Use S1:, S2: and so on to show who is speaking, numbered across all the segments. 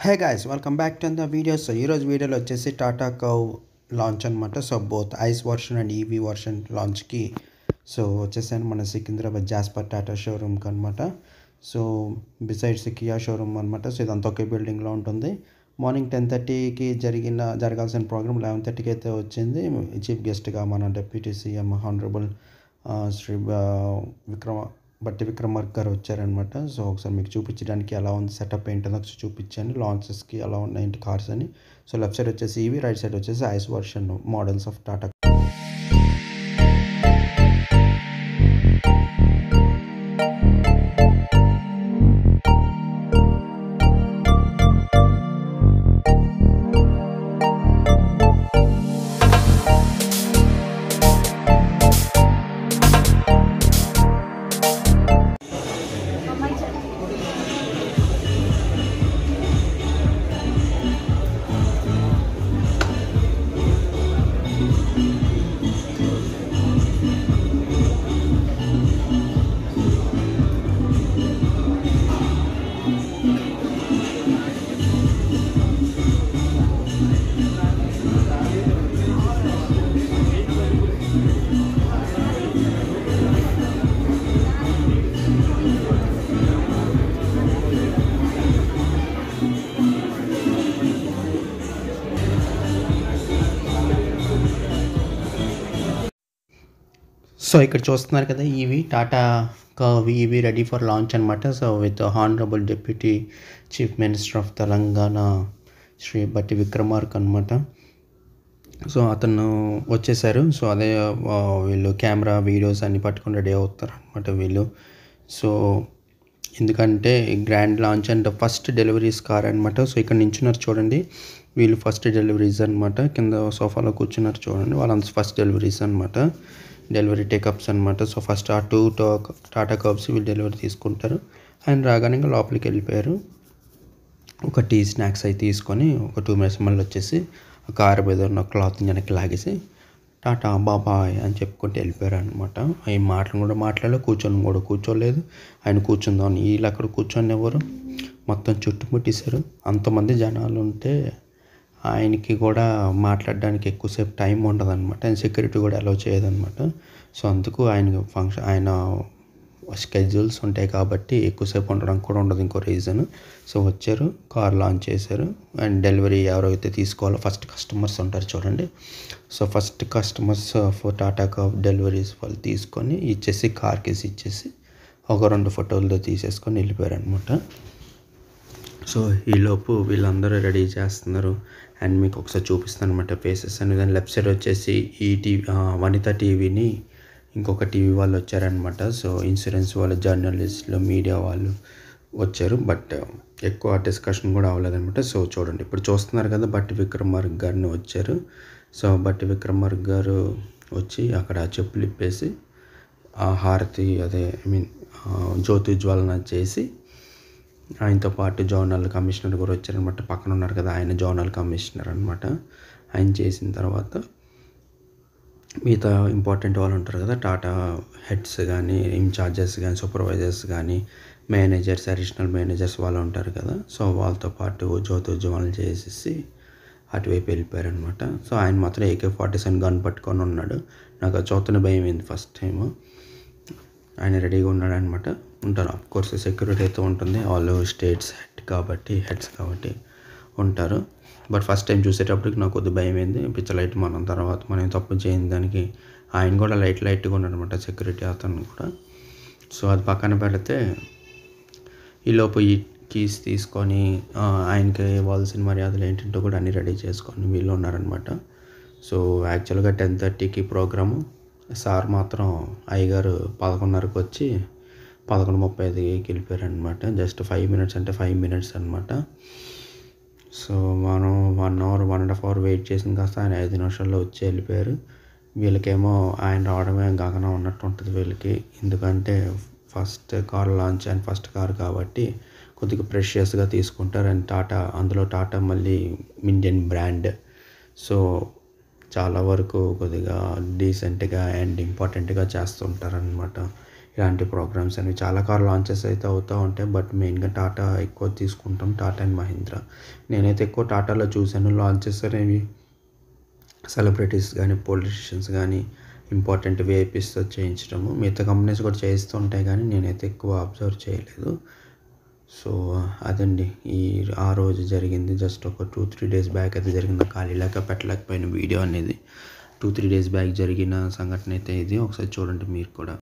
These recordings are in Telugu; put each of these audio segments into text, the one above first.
S1: Hey guys welcome back to the video. So ఈరోజు వీడియోలో వచ్చేసి టాటా కవ్ లాంచ్ అనమాట. So both ICE version and EV version లాంచ్కి సో వచ్చేసాను మన సికింద్రాబాద్ జాస్పర్ టాటా షోరూమ్కి అనమాట. సో బిసైడ్స్ కియా షోరూమ్ అనమాట. సో ఇదంతా ఒకే బిల్డింగ్లో ఉంటుంది. మార్నింగ్ 10:30కి జరగాల్సిన ప్రోగ్రామ్ 11:30కి అయితే వచ్చింది. చీఫ్ గెస్ట్గా మన deputy CM honourable Shri Batti Vikramarka గారు వచ్చారనమాట. సో ఒకసారి మీకు చూపించడానికి ఎలా ఉంది సెటప్ ఏంటో చూపించాను. లాంచెస్కి ఎలా ఉన్నాయంటే కార్స్ అని. సో లెఫ్ట్ సైడ్ వచ్చేసి ఈవీ, రైట్ సైడ్ వచ్చేసి ICE version models of Tata. So ఇక్కడ చూస్తున్నారు కదా, EV Tata Curvv EV ready for launch అనమాట. So with honourable deputy chief minister of Telangana Shri Batti Vikramarka అనమాట. సో అతను వచ్చేసారు. సో అదే వీళ్ళు కెమెరా వీడియోస్ అన్ని పట్టుకొని రెడీ అవుతారు అనమాట వీళ్ళు. సో ఎందుకంటే grand launch and first deliveries car అనమాట. సో ఇక్కడ నించున్నారు చూడండి, వీళ్ళు ఫస్ట్ డెలివరీస్ అనమాట. కింద సోఫాలో కూర్చున్నారు చూడండి, వాళ్ళంతా ఫస్ట్ డెలివరీస్ అనమాట, డెలివరీ టేకప్స్ అనమాట. సో ఫస్ట్ ఆ టూ టాటా కర్వ్స్ వీళ్ళు డెలివరీ తీసుకుంటారు. ఆయన రాగానే ఇంకా లోపలికి వెళ్ళిపోయారు. ఒక టీ స్నాక్స్ అయితే తీసుకొని ఒక 2 minutes మళ్ళీ వచ్చేసి కారు మీద ఉన్న క్లాత్ వెనక్కి లాగేసి టాటా బాబాయ్ అని చెప్పుకుంటూ వెళ్ళిపోయారు అనమాట. ఆయన మాటలు కూడా మాట్లాడలేదు, కూర్చోలేదు. ఆయన కూర్చుందామని వీళ్ళు అక్కడ కూర్చొని ఎవరు మొత్తం చుట్టుముట్టేశారు. అంతమంది జనాలు ఉంటే ఆయనకి కూడా మాట్లాడడానికి ఎక్కువసేపు టైం ఉండదు అనమాట. ఆయన సెక్యూరిటీ కూడా అలౌ చేయదనమాట. సో అందుకు ఆయన స్కెడ్యూల్స్ ఉంటాయి కాబట్టి ఎక్కువసేపు ఉండడానికి కూడా ఉండదు, ఇంకో రీజన్. సో వచ్చారు, కార్ లాంచ్ చేశారు. అండ్ డెలివరీ ఎవరైతే తీసుకోవాలో ఫస్ట్ కస్టమర్స్ ఉంటారు చూడండి. So first customers for Tata car deliveries వాళ్ళు తీసుకొని ఇచ్చేసి కార్ కేసి ఇచ్చేసి ఒక 2 ఫోటోలతో తీసేసుకొని వెళ్ళిపోయారు అనమాట. సో ఈలోపు వీళ్ళందరూ రెడీ చేస్తున్నారు. అండ్ మీకు ఒకసారి చూపిస్తాను అనమాట ఫేసెస్ అని. దాని లెఫ్ట్ సైడ్ వచ్చేసి ఈ టీవీ వనిత టీవీని ఇంకొక టీవీ వాళ్ళు వచ్చారనమాట. సో ఇన్సూరెన్స్ వాళ్ళు, జర్నలిస్టులు, మీడియా వాళ్ళు వచ్చారు. బట్ ఎక్కువ డిస్కషన్ కూడా అవ్వలేదనమాట. సో చూడండి, ఇప్పుడు చూస్తున్నారు కదా, బట్టి విక్రమార్క గారిని వచ్చారు. సో బట్టి విక్రమార్క గారు వచ్చి అక్కడ చెప్పులు ఇప్పేసి హారతి జ్యోతిజ్వాలన చేసి ఆయనతో పాటు జోనల్ కమిషనర్ కూడా వచ్చారనమాట. పక్కన ఉన్నారు కదా, ఆయన జోనల్ కమిషనర్ అనమాట. ఆయన చేసిన తర్వాత మిగతా ఇంపార్టెంట్ వాళ్ళు ఉంటారు కదా, టాటా హెడ్స్ కానీ, ఇన్ఛార్జెస్ కానీ, సూపర్వైజర్స్ కానీ, మేనేజర్స్, అడిషనల్ మేనేజర్స్ వాళ్ళు ఉంటారు కదా. సో వాళ్ళతో పాటు జ్యోతిజ్వాలన చేసేసి అటువైపు వెళ్ళిపోయారనమాట. సో ఆయన మాత్రం AK-47 గన్ పట్టుకొని ఉన్నాడు. నాకు అది చూస్తున్న భయం అయింది ఫస్ట్ టైము. ఆయన రెడీగా ఉన్నాడు అనమాట. ఉంటారు, అఫ్కోర్స్ సెక్యూరిటీ అయితే ఉంటుంది, వాళ్ళు స్టేట్స్ హెడ్స్ కాబట్టి ఉంటారు. బట్ ఫస్ట్ టైం చూసేటప్పటికి నాకు కొద్దిగా భయం అయింది. లైట్ మనం తప్పు చేయని దానికి ఆయన కూడా లైట్గా ఉన్నాడు అనమాట, సెక్యూరిటీ అతను కూడా. సో అది పక్కన పెడితే ఈలోపు ఈ కీస్ తీసుకొని ఆయనకి ఇవ్వాల్సిన మర్యాదలు ఏంటంటే కూడా అన్నీ రెడీ చేసుకొని వీళ్ళు ఉన్నారనమాట. సో యాక్చువల్గా 10:30కి ప్రోగ్రాము. సార్ మాత్రం అయ్యగారు 11:30కి వచ్చి 11:35కి వెళ్ళిపోయారనమాట. జస్ట్ 5 minutes అంటే 5 minutes అనమాట. సో మనం 1 hour 1.5 hour వెయిట్ చేసిన కాస్త ఆయన 5 నిమిషాల్లో వచ్చి వెళ్ళిపోయారు. వీళ్ళకేమో ఆయన రావడమే గగనం ఉన్నట్టు ఉంటుంది వీళ్ళకి. ఎందుకంటే first car launch and first car కాబట్టి కొద్దిగా ప్రెషియస్గా తీసుకుంటారు. అండ్ అందులో టాటా మళ్ళీ ఇండియన్ బ్రాండ్. సో చాలా వరకు కొద్దిగా డీసెంట్గా అండ్ ఇంపార్టెంట్గా చేస్తుంటారనమాట. ఇలాంటి ప్రోగ్రామ్స్ అనేవి చాలా కార్ లాంచెస్ అయితే అవుతూ ఉంటాయి. బట్ మెయిన్గా టాటా ఎక్కువ తీసుకుంటాం, టాటా అండ్ మహీంద్రా. నేనైతే ఎక్కువ టాటాలో చూశాను లాంచెస్ అనేవి. సెలబ్రిటీస్ కానీ, పొలిటీషియన్స్ కానీ, ఇంపార్టెంట్ విఐపీస్తో చేయించడము. మిగతా కంపెనీస్ కూడా చేయిస్తూ ఉంటాయి కానీ నేనైతే ఎక్కువ అబ్జర్వ్ చేయలేదు. సో అదండి ఆ రోజు జరిగింది. జస్ట్ ఒక 2-3 డేస్ బ్యాక్ అయితే జరిగింది. ఖాళీ లేక పెట్టలేకపోయిన వీడియో అనేది 2-3 డేస్ బ్యాక్ జరిగిన సంఘటన అయితే ఇది. ఒకసారి చూడండి మీరు కూడా.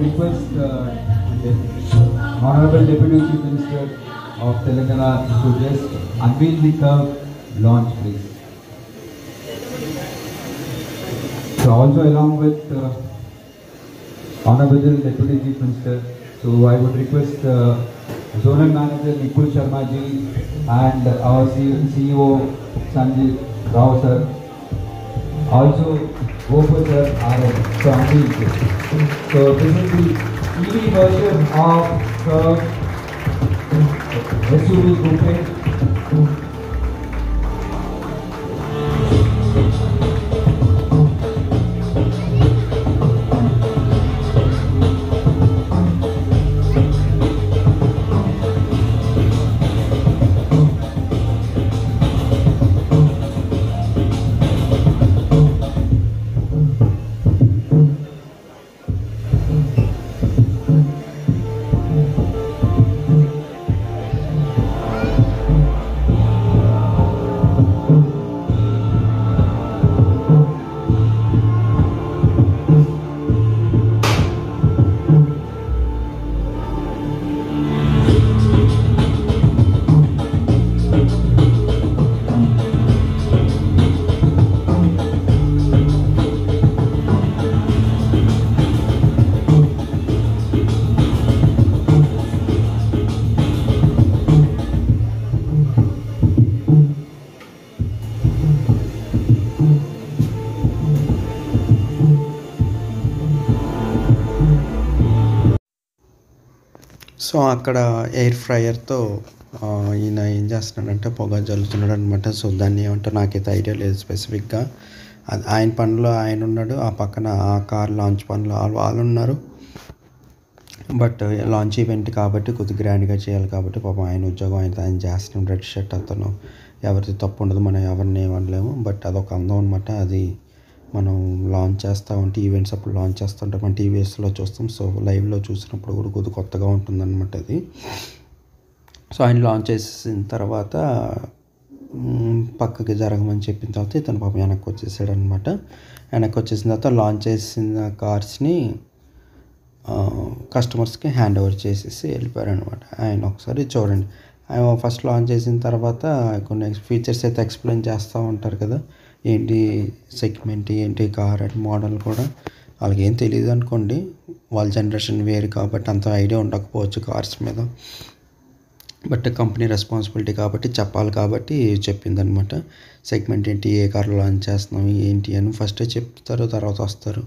S2: Request the Honorable Deputy Chief Minister of Telangana to just unveil the curve launch, please. So also along with Honorable Deputy Chief Minister, so I would request Zonal Manager Nipul Sharma ji and our CEO Sanjay Rao sir, also Gopal sir are from the. So this is the EV version of Curve SUV coupe.
S1: So అక్కడ ఎయిర్ ఫ్రైయర్తో ఈయన ఏం చేస్తున్నాడంటే పొగ జల్లుతున్నాడు అనమాట. సో దాన్ని ఏమంటారు నాకైతే ఐడియా లేదు స్పెసిఫిక్గా. అది ఆయన పనిలో ఆయన ఉన్నాడు, ఆ పక్కన ఆ కార్ లాంచ్ పనిలో వాళ్ళు ఉన్నారు. బట్ లాంచ్ ఈవెంట్ కాబట్టి కొద్దిగా గ్రాండ్గా చేయాలి కాబట్టి పాపం ఆయన ఉద్యోగం ఆయన చేస్తున్నాం. రెడ్ షర్ట్ అతను ఎవరిది తప్పు ఉండదు, మనం ఎవరిని ఏమనలేము. బట్ అదొక అందం అనమాట. అది మనం లాంచ్ చేస్తూ ఉంటే ఈవెంట్స్ అప్పుడు లాంచ్ చేస్తుంటే మనం టీవీఎస్లో చూస్తాం. సో లైవ్లో చూసినప్పుడు కూడా కొద్దిగా కొత్తగా ఉంటుందన్నమాట అది. సో ఆయన లాంచ్ చేసిన తర్వాత పక్కకి జరగమని చెప్పిన తర్వాత ఇతను పాపం వెనక్కి వచ్చేసాడు అనమాట. వెనక్కి వచ్చేసిన తర్వాత లాంచ్ చేసిన కార్స్ని కస్టమర్స్కి హ్యాండ్ ఓవర్ చేసేసి వెళ్ళిపోయారు అనమాట. ఆయన ఒకసారి చూడండి, ఆయన ఫస్ట్ లాంచ్ చేసిన తర్వాత కొన్ని ఫీచర్స్ అయితే ఎక్స్ప్లెయిన్ చేస్తూ ఉంటారు కదా, ఏంటి సెగ్మెంట్ ఏంటి కార్ అండ్ మోడల్ కూడా వాళ్ళకి ఏం తెలియదు అనుకోండి. వాళ్ళ జనరేషన్ వేరు కాబట్టి అంత ఐడియా ఉండకపోవచ్చు కార్స్ మీద. బట్ కంపెనీ రెస్పాన్సిబిలిటీ కాబట్టి చెప్పాలి కాబట్టి చెప్పిందనమాట. సెగ్మెంట్ ఏంటి, ఏ కార్లో లాంచ్ చేస్తున్నాం ఏంటి అని ఫస్టే చెప్తారు, తర్వాత వస్తారు.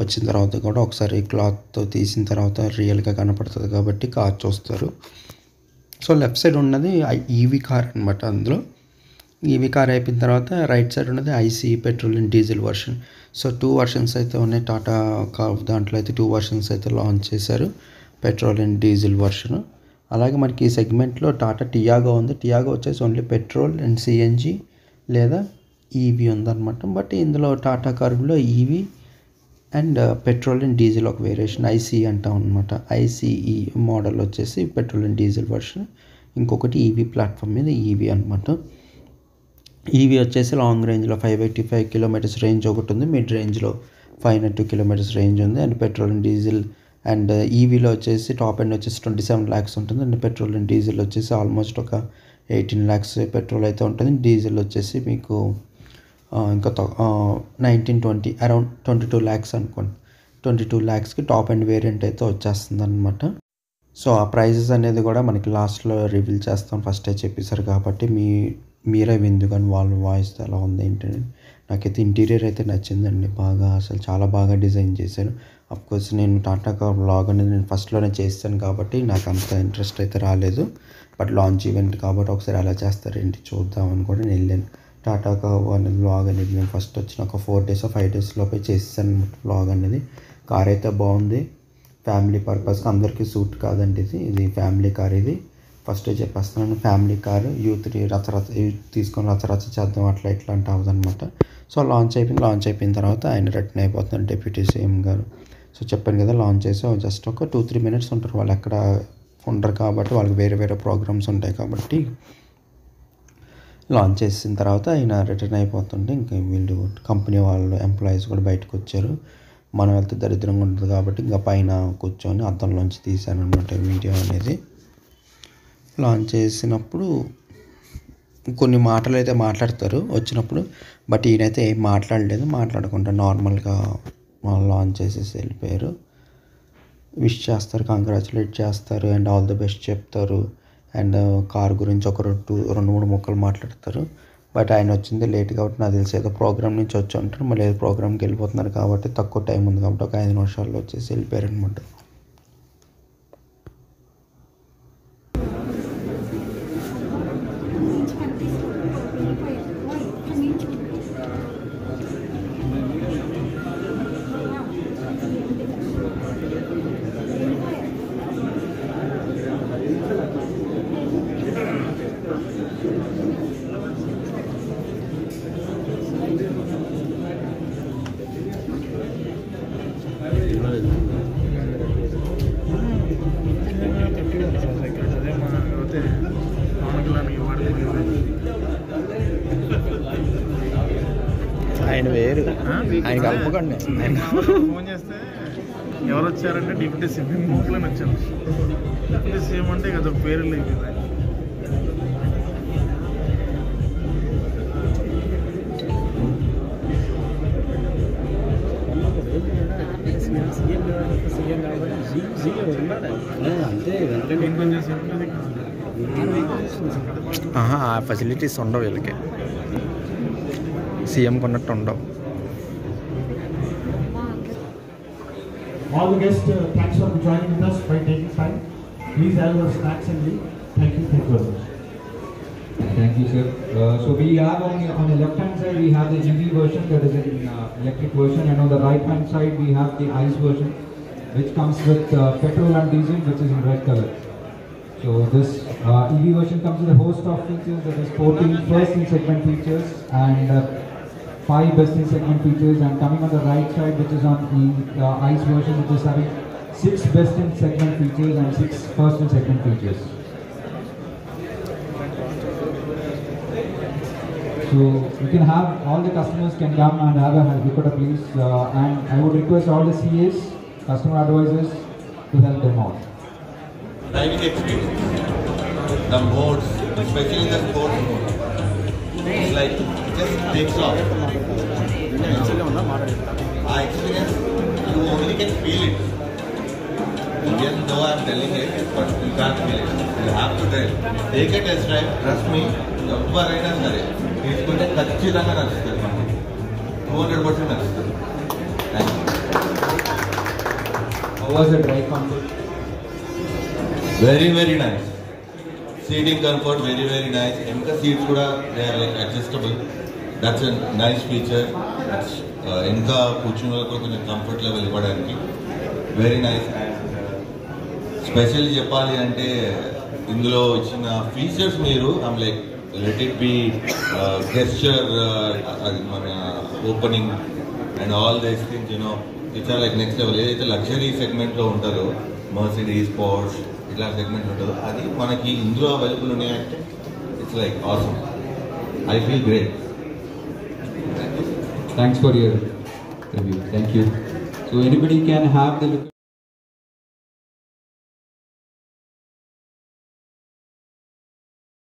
S1: వచ్చిన తర్వాత కూడా ఒకసారి క్లాత్తో తీసిన తర్వాత రియల్గా కనపడుతుంది కాబట్టి కార్ చూస్తారు. సో లెఫ్ట్ సైడ్ ఉన్నది ఈవీ కార్ అనమాట. అందులో ఈవీ కార్ అయిపోయిన తర్వాత రైట్ సైడ్ ఉన్నది IC petrol and diesel version. So 2 versions అయితే ఉన్నాయి టాటా కార్. దాంట్లో అయితే 2 వర్షన్స్ అయితే లాంచ్ చేశారు, పెట్రోల్ అండ్ డీజిల్ వర్షన్. అలాగే మనకి ఈ సెగ్మెంట్లో టాటా టియాగో ఉంది. టియాగో వచ్చేసి ఓన్లీ పెట్రోల్ అండ్ సిఎన్జి లేదా ఈవీ ఉందన్నమాట. బట్ ఇందులో టాటా కార్లో EV and petrol and diesel ఒక వేరియేషన్ ఐసీ అంటాం అనమాట. ఐసీఈ మోడల్ వచ్చేసి పెట్రోల్ అండ్ డీజిల్ వర్షన్. ఇంకొకటి ఈవీ ప్లాట్ఫామ్ మీద ఈవీ అనమాట. ఈవీ వచ్చేసి లాంగ్ రేంజ్లో 585 కిలోమీటర్స్ రేంజ్ ఒకటి ఉంది, మిడ్ రేంజ్లో 502 కిలోమీటర్స్ రేంజ్ ఉంది. And petrol and diesel and ఈవీలో వచ్చేసి టాప్ ఎండ్ వచ్చేసి 27 lakhs ఉంటుంది. అండ్ పెట్రోల్ అండ్ డీజిల్ వచ్చేసి ఆల్మోస్ట్ ఒక 18 lakhs పెట్రోల్ అయితే ఉంటుంది. డీజిల్ వచ్చేసి మీకు ఇంకా 19-20 అరౌండ్ 22 lakhs అనుకోండి. 22 lakhsకి టాప్ ఎండ్ వేరియంట్ అయితే వచ్చేస్తుంది అనమాట. సో ఆ ప్రైజెస్ అనేది కూడా మనకి లాస్ట్లో రివీల్ చేస్తాం, ఫస్టే చెప్పేశారు కాబట్టి మీరే విందు కానీ వాళ్ళ వాయిస్ ఎలా ఉంది ఏంటంటే. నాకైతే ఇంటీరియర్ అయితే నచ్చిందండి బాగా, అసలు చాలా బాగా డిజైన్ చేశారు. అఫ్కోర్స్ నేను టాటా కార్ బ్లాగ్ అనేది నేను ఫస్ట్లోనే చేస్తాను కాబట్టి నాకు అంత ఇంట్రెస్ట్ అయితే రాలేదు. బట్ లాంచ్ ఈవెంట్ కాబట్టి ఒకసారి ఎలా చేస్తారేంటి చూద్దామని కూడా నేను వెళ్ళాను. టాటా కార్ అనేది బ్లాగ్ అనేది నేను ఫస్ట్ వచ్చిన ఒక 4 days or 5 days లోపే చేస్తాను అనమాట బ్లాగ్ అనేది. కార్ అయితే బాగుంది, ఫ్యామిలీ పర్పస్కి అందరికీ సూట్ కాదండి. ఇది ఫ్యామిలీ కార్. ఇది ఫస్ట్ చెప్పేస్తున్నాను, ఫ్యామిలీ కార్. యూత్ తీసుకొని రచరచ చేద్దాం అట్లా ఇట్లా అంటే అవ్వదనమాట. సో లాంచ్ అయిపోయిన తర్వాత ఆయన రిటర్న్ అయిపోతున్నారు డిప్యూటీ సీఎం గారు. సో చెప్పాను కదా, లాంచ్ చేసి జస్ట్ ఒక 2-3 minutes ఉంటారు. వాళ్ళు ఎక్కడ ఉండరు కాబట్టి వాళ్ళకి వేరే వేరే ప్రోగ్రామ్స్ ఉంటాయి కాబట్టి లాంచ్ చేసిన తర్వాత ఆయన రిటర్న్ అయిపోతుంటే ఇంకా వీళ్ళు కంపెనీ వాళ్ళు ఎంప్లాయీస్ కూడా బయటకు వచ్చారు. మనం వెళ్తే దరిద్రంగా ఉంటుంది కాబట్టి ఇంకా పైన కూర్చొని అద్దంలోంచి తీశాను అనమాట వీడియో అనేది. లాంచ్ చేసినప్పుడు కొన్ని మాటలు అయితే మాట్లాడతారు వచ్చినప్పుడు, బట్ ఈయనైతే ఏం మాట్లాడలేదు. మాట్లాడకుండా నార్మల్గా లాంచ్ చేసేసి వెళ్ళిపోయారు. విష్ చేస్తారు, కంగ్రాచులేట్ చేస్తారు అండ్ ఆల్ ది బెస్ట్ చెప్తారు. అండ్ కార్ గురించి ఒక 2-3 ముక్కలు మాట్లాడతారు. బట్ ఆయన వచ్చింది లేట్ కాబట్టి నాకు తెలిసి ఏదో ప్రోగ్రామ్ నుంచి వచ్చి ఉంటారు. మళ్ళీ ఏదో ప్రోగ్రామ్కి వెళ్ళిపోతున్నారు కాబట్టి తక్కువ టైం ఉంది కాబట్టి ఒక 5 నిమిషాల్లో వచ్చేసి వెళ్ళిపోయారు అనమాట. ఆయన వేరు, ఆయన కలుపుకోండి.
S3: ఫోన్ చేస్తే ఎవరు వచ్చారంటే డిప్యూటీ సీఎం మూకులని వచ్చాను. డిప్యూటీ సీఎం అంటే ఇక పేరు లేదు.
S1: ఆ ఫెసిలిటీస్ ఉండవు వీళ్ళకి, సీఎం కొన్నట్టు ఉండవు.
S4: All the guests, thanks for joining with us by taking time. Please have your snacks and leave. Thank you very much.
S2: Thank you, sir. So we have on the left hand side we have the EV version, that is an electric version, and on the right hand side we have the ICE version, which comes with petrol and diesel, which is in red color. So this EV version comes with a host of features, that is 14 first in segment features and 5 best in segment features, and coming on the right side, which is on the ICE version, which is having 6 best in segment features and 6 first in segment features. So you can have, all the customers can come and have a look at a place, and I would request all the CAs, customer advisors, to help them out.
S5: Driving experience, the modes, especially the sports mode, it's like it just takes off. Our experience, you only can feel it. Even though I'm telling it, but you can't feel it. You have to drive. Take a test drive. Trust me, ఎవరైనా సరే తీసుకుంటే ఖచ్చితంగా నచ్చుతుంది. 200% నచ్చుతుంది. Thank you.
S2: How was the drive comfort?
S5: Very, very nice. Seating comfort, very, very nice. Emka seats kuda, they are like adjustable. That's a nice feature. That's Emka కూర్చున్న వాళ్ళకి కొంచెం కంఫర్ట్ లెవెల్ ఇవ్వడానికి వెరీ నైస్. స్పెషల్లీ చెప్పాలి అంటే ఇందులో ఇచ్చిన ఫీచర్స్ మీరు I'm like let it be gesture, అది మన opening and all these things you know it's or like next level. ఏదైతే లగ్జరీ సెగ్మెంట్లో ఉంటారో మర్సిడీస్, పోర్ష్ ఇట్లా సెగ్మెంట్ ఉంటుందో అది మనకి ఇందులో అవైలబుల్ ఉన్నాయంటే it's like awesome. I feel great.
S2: Thanks for your review. Thank you. So anybody can have the look.